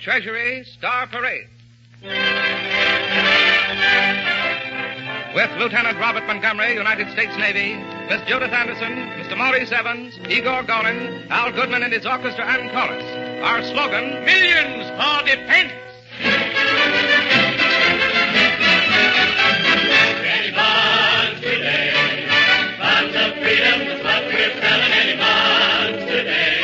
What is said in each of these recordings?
Treasury Star Parade. With Lieutenant Robert Montgomery, United States Navy, Miss Judith Anderson, Mr. Maurice Evans, Igor Gorin, Al Goodman and his orchestra and chorus. Our slogan, Millions for Defense. Any bonds today, bonds of freedom is what we're selling. Any bonds today,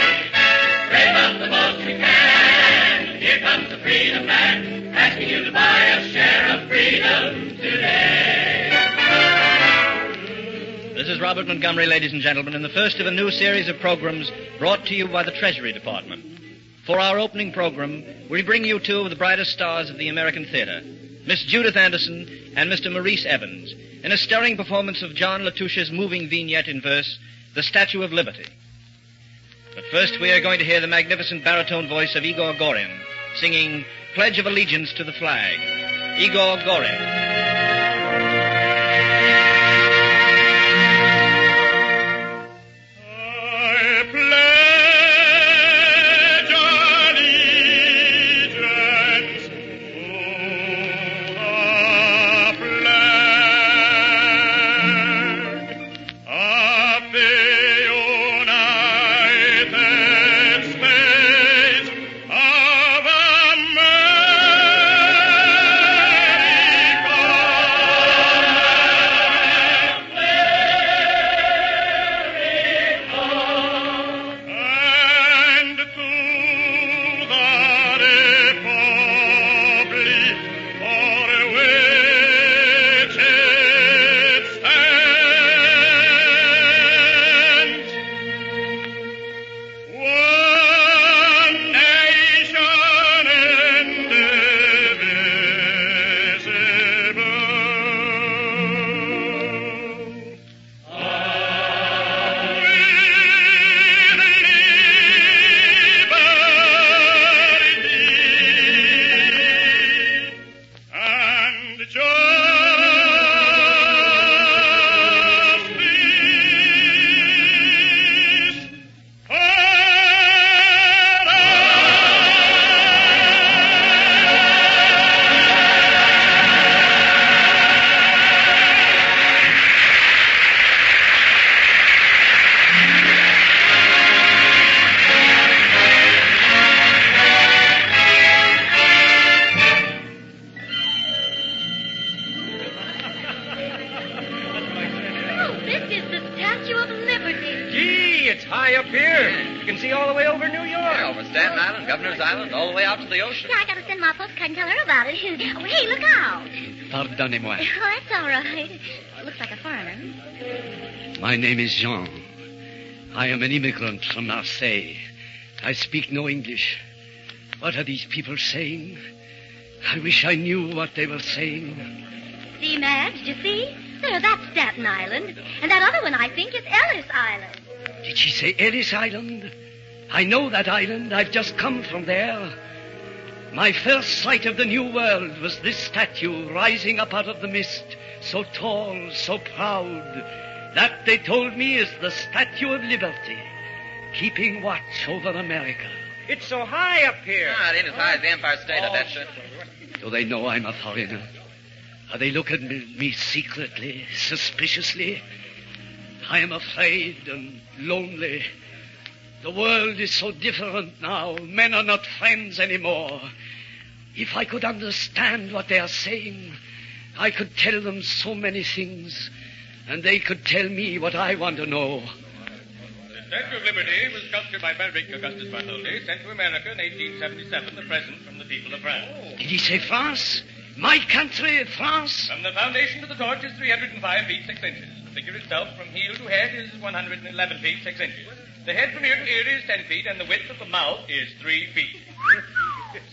save up the most we can. Here comes the Freedom Man, asking you to buy a share of freedom today. This is Robert Montgomery, ladies and gentlemen, in the first of a new series of programs brought to you by the Treasury Department. For our opening program, we bring you two of the brightest stars of the American theater, Miss Judith Anderson and Mr. Maurice Evans, in a stirring performance of John Latouche's moving vignette in verse, The Statue of Liberty. But first we are going to hear the magnificent baritone voice of Igor Gorin, singing Pledge of Allegiance to the Flag. Igor Gorin. Pardonnez-moi. Oh, that's all right. Looks like a foreigner. My name is Jean. I am an immigrant from Marseille. I speak no English. What are these people saying? I wish I knew what they were saying. See, Madge, did you see? There, that's Staten Island. And that other one, I think, is Ellis Island. Did she say Ellis Island? I know that island. I've just come from there. My first sight of the New World was this statue rising up out of the mist, so tall, so proud. That, they told me, is the Statue of Liberty, keeping watch over America. It's so high up here. Ah, it ain't as high as the Empire State, I bet you. Do they know I'm a foreigner? Are they looking at me secretly, suspiciously? I am afraid and lonely. The world is so different now. Men are not friends anymore. If I could understand what they are saying, I could tell them so many things, and they could tell me what I want to know. The Statue of Liberty was sculptured by Frederick Augustus Bartholdi, sent to America in 1877, a present from the people of France. Did he say France? My country, France? From the foundation to the torch is 305 feet 6 inches. The figure itself, from heel to head, is 111 feet 6 inches. The head from ear to ear is 10 feet, and the width of the mouth is 3 feet.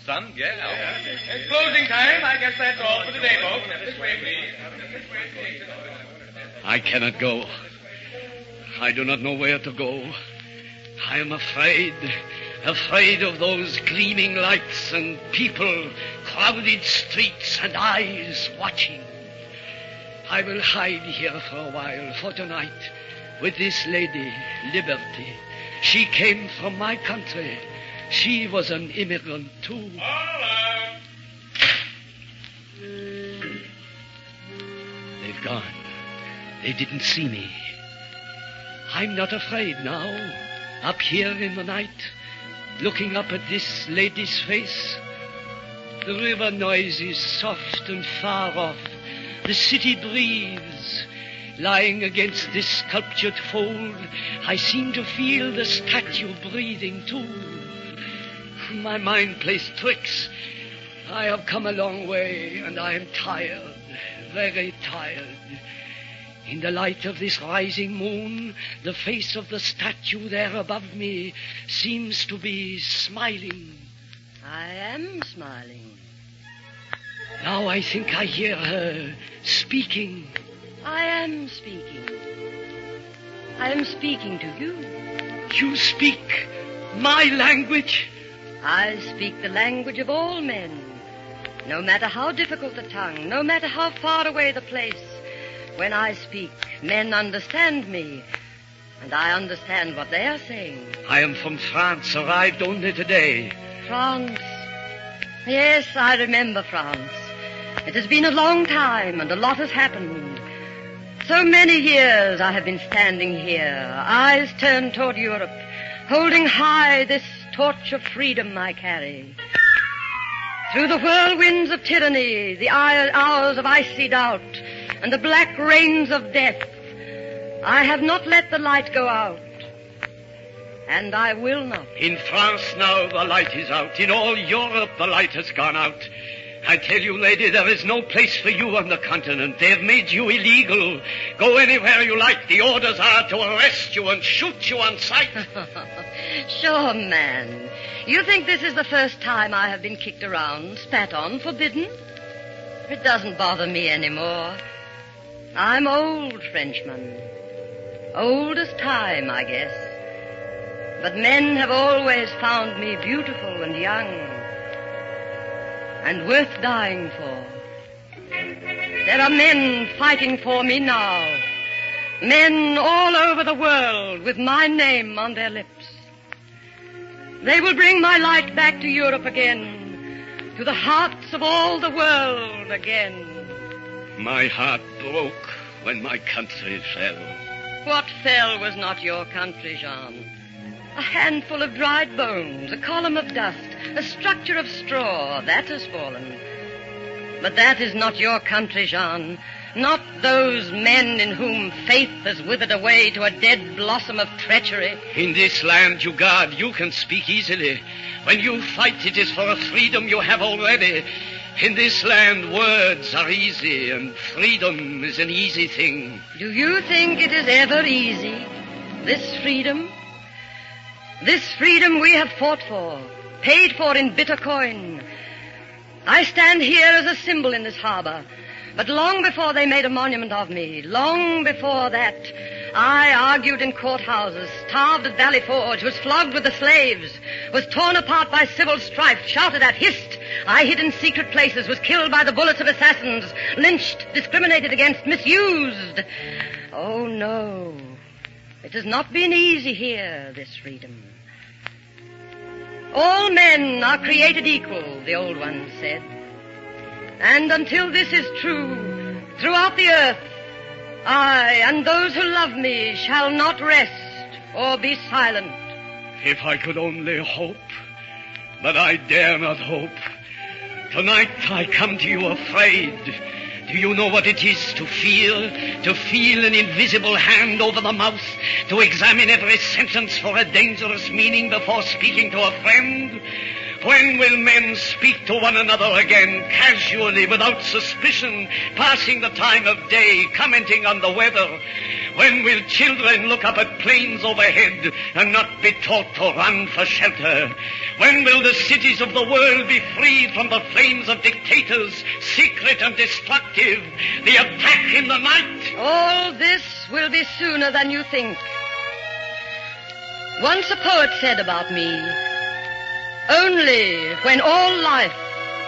Son, yeah. It's closing time. I guess that's all for today, folks. This way, please. I cannot go. I do not know where to go. I am afraid of those gleaming lights and people, crowded streets and eyes watching. I will hide here for a while, for tonight, with this lady, Liberty. She came from my country. She was an immigrant, too. Hola! They've gone. They didn't see me. I'm not afraid now. Up here in the night, looking up at this lady's face. The river noise is soft and far off. The city breathes. Lying against this sculptured fold, I seem to feel the statue breathing too. My mind plays tricks. I have come a long way, and I am tired, very tired. In the light of this rising moon, the face of the statue there above me seems to be smiling. I am smiling. Now I think I hear her speaking. I am speaking. I am speaking to you. You speak my language? I speak the language of all men. No matter how difficult the tongue, no matter how far away the place, when I speak, men understand me, and I understand what they are saying. I am from France, arrived only today. France. Yes, I remember France. It has been a long time, and a lot has happened. So many years I have been standing here, eyes turned toward Europe, holding high this torch of freedom I carry. Through the whirlwinds of tyranny, the hours of icy doubt, and the black rains of death, I have not let the light go out. And I will not. In France now the light is out. In all Europe the light has gone out. I tell you, lady, there is no place for you on the continent. They have made you illegal. Go anywhere you like. The orders are to arrest you and shoot you on sight. Sure, man. You think this is the first time I have been kicked around, spat on, forbidden? It doesn't bother me anymore. I'm old, Frenchman. Old as time, I guess. But men have always found me beautiful and young. And worth dying for. There are men fighting for me now. Men all over the world with my name on their lips. They will bring my light back to Europe again, to the hearts of all the world again. My heart broke when my country fell. What fell was not your country, Jean. A handful of dried bones, a column of dust, a structure of straw, that has fallen. But that is not your country, Jean. Not those men in whom faith has withered away to a dead blossom of treachery. In this land you guard, you can speak easily. When you fight, it is for a freedom you have already. In this land, words are easy, and freedom is an easy thing. Do you think it is ever easy, this freedom? This freedom we have fought for, paid for in bitter coin. I stand here as a symbol in this harbor, but long before they made a monument of me, long before that, I argued in courthouses, starved at Valley Forge, was flogged with the slaves, was torn apart by civil strife, shouted at, hissed. I hid in secret places, was killed by the bullets of assassins, lynched, discriminated against, misused. Oh, no. It has not been easy here, this freedom. All men are created equal, the old one said. And until this is true, throughout the earth, I and those who love me shall not rest or be silent. If I could only hope, but I dare not hope. Tonight I come to you afraid. Do you know what it is to feel? To feel an invisible hand over the mouth, to examine every sentence for a dangerous meaning before speaking to a friend? When will men speak to one another again, casually, without suspicion, passing the time of day, commenting on the weather? When will children look up at planes overhead and not be taught to run for shelter? When will the cities of the world be freed from the flames of dictators, secret and destructive, the attack in the night? All this will be sooner than you think. Once a poet said about me, only when all life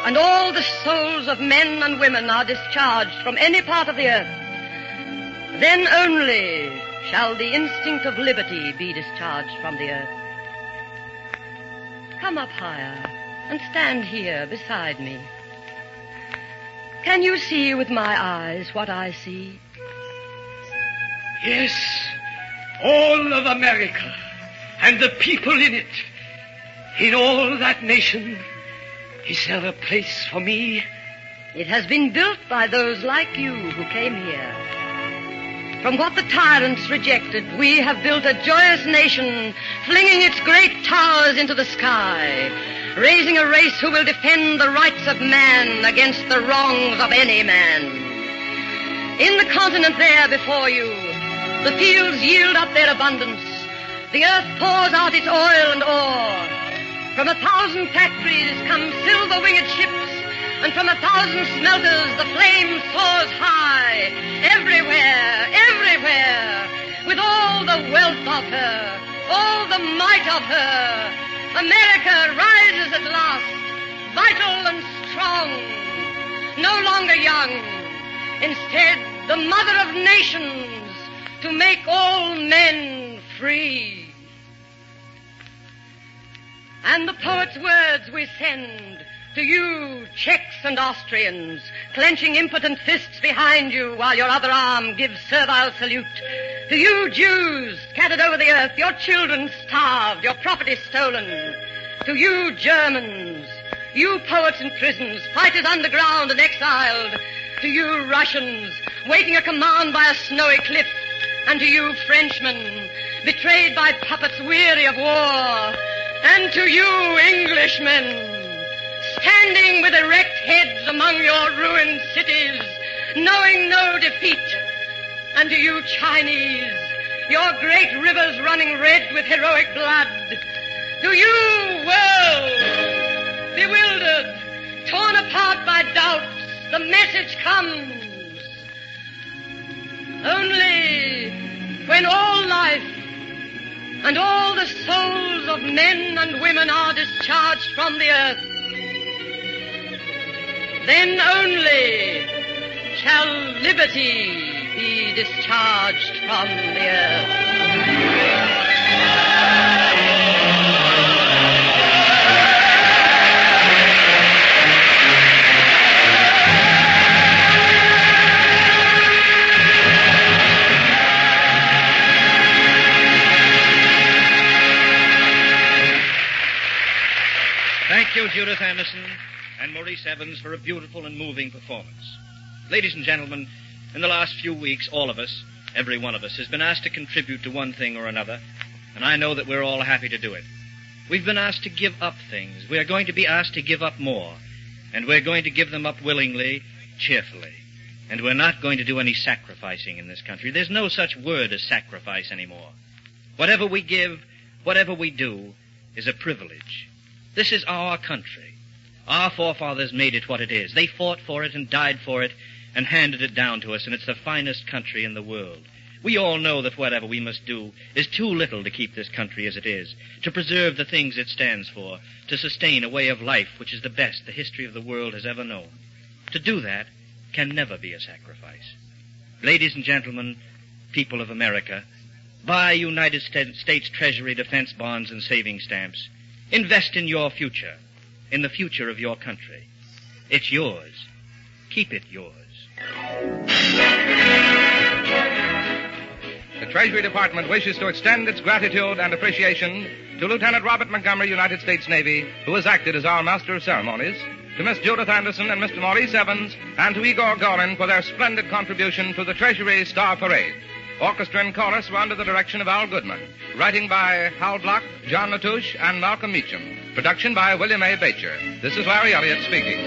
and all the souls of men and women are discharged from any part of the earth, then only shall the instinct of liberty be discharged from the earth. come up higher and stand here beside me. Can you see with my eyes what I see? Yes, all of America and the people in it. In all that nation, is there a place for me? It has been built by those like you who came here. From what the tyrants rejected, we have built a joyous nation, flinging its great towers into the sky, raising a race who will defend the rights of man against the wrongs of any man. In the continent there before you, the fields yield up their abundance. The earth pours out its oil and ore. From 1,000 factories come silver-winged ships, and from 1,000 smelters the flame soars high. Everywhere, everywhere, with all the wealth of her, all the might of her, America rises at last, vital and strong, no longer young. Instead, the mother of nations, to make all men free. And the poet's words we send to you, Czechs and Austrians, clenching impotent fists behind you while your other arm gives servile salute. To you, Jews, scattered over the earth, your children starved, your property stolen. To you, Germans, you poets in prisons, fighters underground and exiled. To you, Russians, waiting a command by a snowy cliff. And to you, Frenchmen, betrayed by puppets weary of war. And to you, Englishmen, standing with erect heads among your ruined cities, knowing no defeat. And to you, Chinese, your great rivers running red with heroic blood. To you, world, bewildered, torn apart by doubts, the message comes. Only when all life and all the souls of men and women are discharged from the earth, then only shall liberty be discharged from the earth. Thank you, Judith Anderson and Maurice Evans, for a beautiful and moving performance. Ladies and gentlemen, in the last few weeks, all of us, every one of us, has been asked to contribute to one thing or another, and I know that we're all happy to do it. We've been asked to give up things. We are going to be asked to give up more, and we're going to give them up willingly, cheerfully. And we're not going to do any sacrificing in this country. There's no such word as sacrifice anymore. Whatever we give, whatever we do, is a privilege. This is our country. Our forefathers made it what it is. They fought for it and died for it and handed it down to us, and it's the finest country in the world. We all know that whatever we must do is too little to keep this country as it is, to preserve the things it stands for, to sustain a way of life which is the best the history of the world has ever known. To do that can never be a sacrifice. Ladies and gentlemen, people of America, buy United States Treasury defense bonds and saving stamps. Invest in your future, in the future of your country. It's yours. Keep it yours. The Treasury Department wishes to extend its gratitude and appreciation to Lieutenant Robert Montgomery, United States Navy, who has acted as our master of ceremonies, to Miss Judith Anderson and Mr. Maurice Evans, and to Igor Gorin for their splendid contribution to the Treasury Star Parade. Orchestra and chorus were under the direction of Al Goodman. Writing by Hal Block, John Latouche, and Malcolm Meacham. Production by William A. Bacher. This is Larry Elliott speaking.